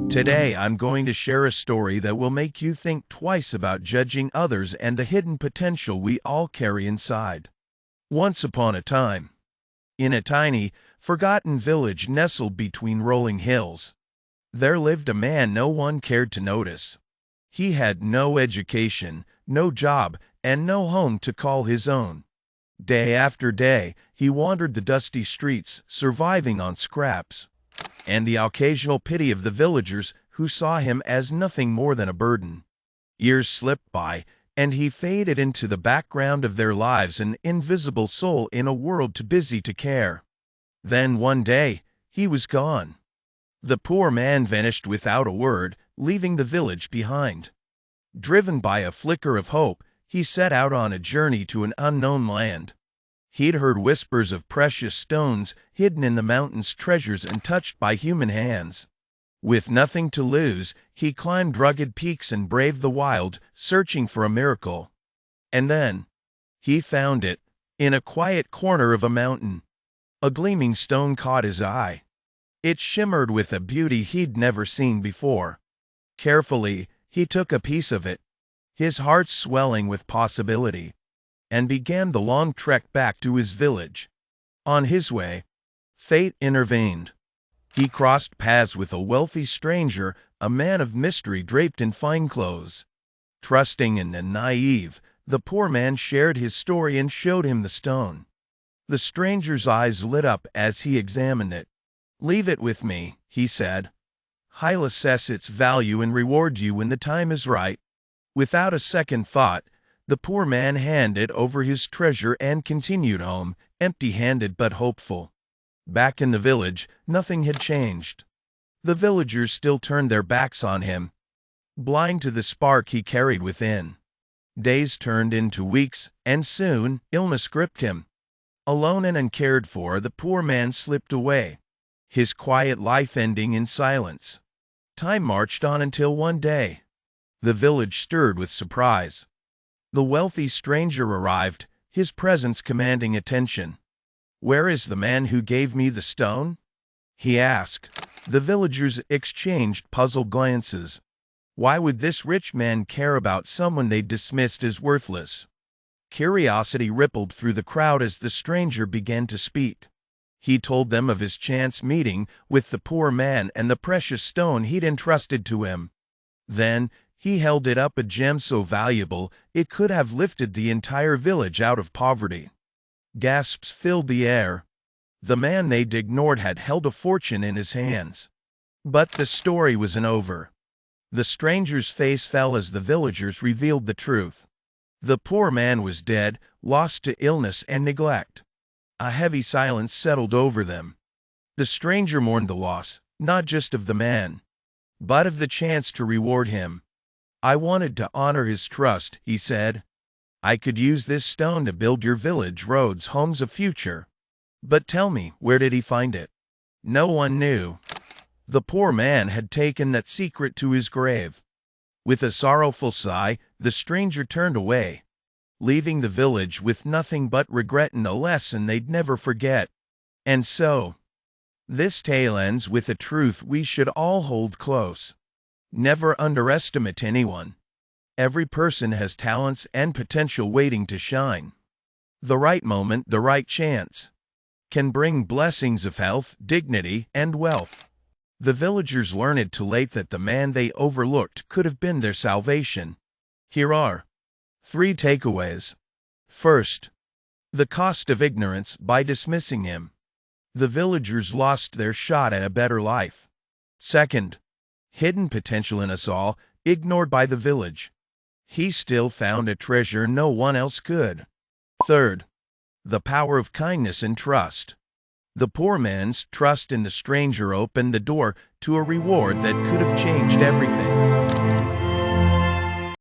Today, I'm going to share a story that will make you think twice about judging others and the hidden potential we all carry inside. Once upon a time, in a tiny, forgotten village nestled between rolling hills, there lived a man no one cared to notice. He had no education, no job, and no home to call his own. Day after day, he wandered the dusty streets, surviving on scraps and the occasional pity of the villagers who saw him as nothing more than a burden. Years slipped by, and he faded into the background of their lives, an invisible soul in a world too busy to care. Then one day, he was gone. The poor man vanished without a word, leaving the village behind. Driven by a flicker of hope, he set out on a journey to an unknown land. He'd heard whispers of precious stones hidden in the mountains, treasures untouched by human hands. With nothing to lose, he climbed rugged peaks and braved the wild, searching for a miracle. And then, he found it, in a quiet corner of a mountain. A gleaming stone caught his eye. It shimmered with a beauty he'd never seen before. Carefully, he took a piece of it, his heart swelling with possibility, and began the long trek back to his village. On his way, fate intervened. He crossed paths with a wealthy stranger, a man of mystery draped in fine clothes. Trusting and naive, the poor man shared his story and showed him the stone. The stranger's eyes lit up as he examined it. "Leave it with me," he said. "I'll assess its value and reward you when the time is right." Without a second thought, the poor man handed over his treasure and continued home, empty-handed but hopeful. Back in the village, nothing had changed. The villagers still turned their backs on him, blind to the spark he carried within. Days turned into weeks, and soon, illness gripped him. Alone and uncared for, the poor man slipped away, his quiet life ending in silence. Time marched on until one day, the village stirred with surprise. The wealthy stranger arrived, his presence commanding attention. "Where is the man who gave me the stone?" he asked. The villagers exchanged puzzled glances. Why would this rich man care about someone they dismissed as worthless? Curiosity rippled through the crowd as the stranger began to speak. He told them of his chance meeting with the poor man and the precious stone he'd entrusted to him. Then, he held it up, a gem so valuable it could have lifted the entire village out of poverty. Gasps filled the air. The man they'd ignored had held a fortune in his hands. But the story wasn't over. The stranger's face fell as the villagers revealed the truth. The poor man was dead, lost to illness and neglect. A heavy silence settled over them. The stranger mourned the loss, not just of the man, but of the chance to reward him. "I wanted to honor his trust," he said. "I could use this stone to build your village roads, homes, a future." But tell me, where did he find it? No one knew. The poor man had taken that secret to his grave. With a sorrowful sigh, the stranger turned away, leaving the village with nothing but regret and a lesson they'd never forget. And so, this tale ends with a truth we should all hold close. Never underestimate anyone. Every person has talents and potential waiting to shine. The right moment, the right chance, can bring blessings of health, dignity, and wealth. The villagers learned too late that the man they overlooked could have been their salvation. Here are 3 takeaways. First, the cost of ignorance. By dismissing him, the villagers lost their shot at a better life. Second, hidden potential in us all, ignored by the village. He still found a treasure no one else could. Third, the power of kindness and trust. The poor man's trust in the stranger opened the door to a reward that could have changed everything.